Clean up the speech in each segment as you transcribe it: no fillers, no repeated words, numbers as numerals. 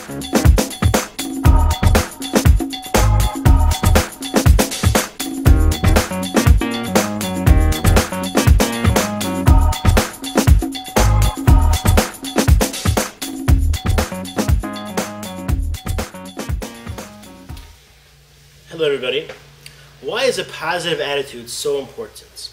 Hello everybody. Why is a positive attitude so important?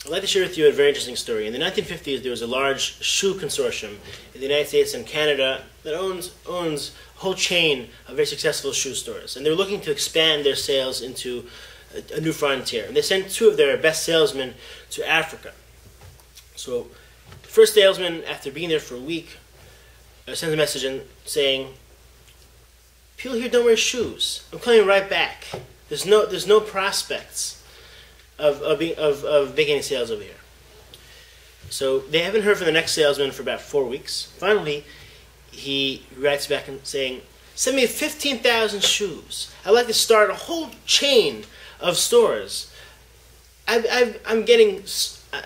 I'd like to share with you a very interesting story. In the 1950s, there was a large shoe consortium in the United States and Canada that owns a whole chain of very successful shoe stores. And they were looking to expand their sales into a new frontier. And they sent two of their best salesmen to Africa. So the first salesman, after being there for a week, sends a message in saying, "People here don't wear shoes. I'm coming right back. There's no prospects of making any sales over here." So they haven't heard from the next salesman for about 4 weeks. Finally, he writes back and saying, "Send me 15,000 shoes. I'd like to start a whole chain of stores. I'm getting.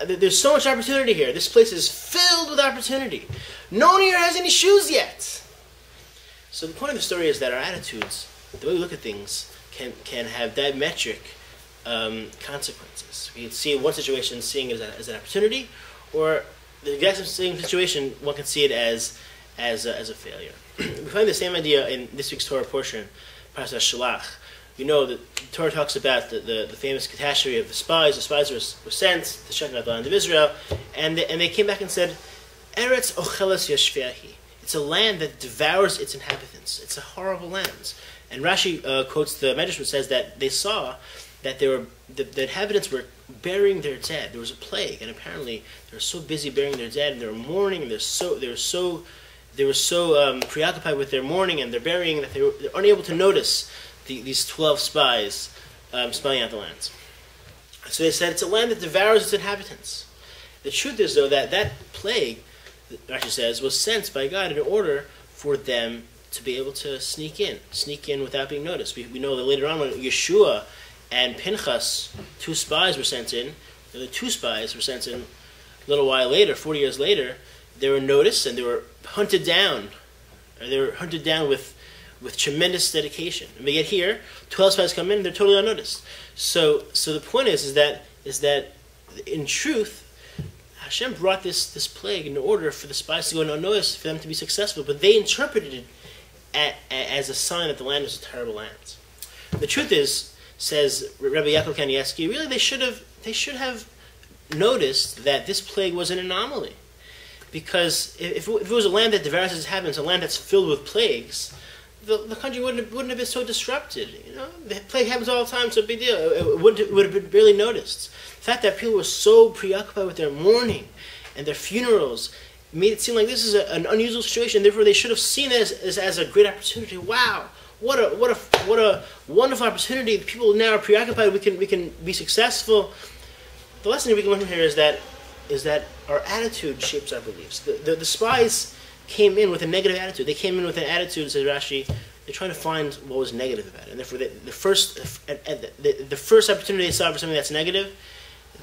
There's so much opportunity here. This place is filled with opportunity. No one here has any shoes yet." So the point of the story is that our attitudes, the way we look at things, can have diametric consequences. We can see one situation seeing it as an opportunity, or the exact same situation one can see it as a failure. We find the same idea in this week's Torah portion, Parashat Shelach. You know that the Torah talks about the famous catastrophe of the spies. The spies were sent to check out the land of Israel, and they came back and said, "Eretz ocheles yashveahi." It's a land that devours its inhabitants. It's a horrible land. And Rashi quotes the Medrash, which says that they saw that the inhabitants were burying their dead. There was a plague, and apparently they were so busy burying their dead, and they were mourning, and they were so preoccupied with their mourning and their burying that they were unable to notice these 12 spies spying out the lands. So they said it's a land that devours its inhabitants. The truth is, though, that plague, Rashi says, was sent by God in order for them to be able to sneak in without being noticed. We know that later on when Yeshua and Pinchas, two spies were sent in, the two spies were sent in a little while later, 40 years later, they were noticed and they were hunted down. They were hunted down with tremendous dedication. And we get here, 12 spies come in, they're totally unnoticed. So the point is that in truth, Hashem brought this plague in order for the spies to go unnoticed, for them to be successful, but they interpreted it as a sign that the land was a terrible land. The truth is, says Rabbi Yaakov Kanievsky, really they should have noticed that this plague was an anomaly, because if it was a land that devours its inhabitants, a land that's filled with plagues, the country wouldn't have been so disrupted. You know, the plague happens all the time, so big deal. It would have been barely noticed. The fact that people were so preoccupied with their mourning and their funerals made it seem like this is an unusual situation. Therefore, they should have seen it as a great opportunity. Wow, what a wonderful opportunity! People now are preoccupied. We can be successful. The lesson we can learn from here is that our attitude shapes our beliefs. The spies came in with a negative attitude. They came in with an attitude, says Rashi, they're trying to find what was negative about it. And therefore, the first opportunity they saw for something that's negative,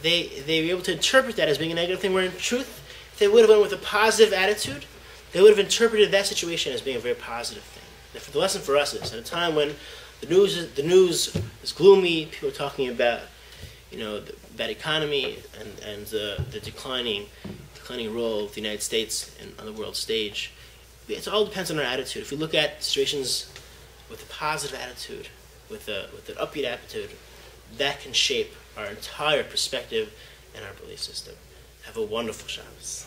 they were able to interpret that as being a negative thing, where in truth, if they would have went with a positive attitude, they would have interpreted that situation as being a very positive thing. Therefore, the lesson for us is, at a time when the news is gloomy, people are talking about, the bad economy and the declining role of the United States on the world stage. It all depends on our attitude. If we look at situations with a positive attitude, with an upbeat attitude, that can shape our entire perspective and our belief system. Have a wonderful Shabbos.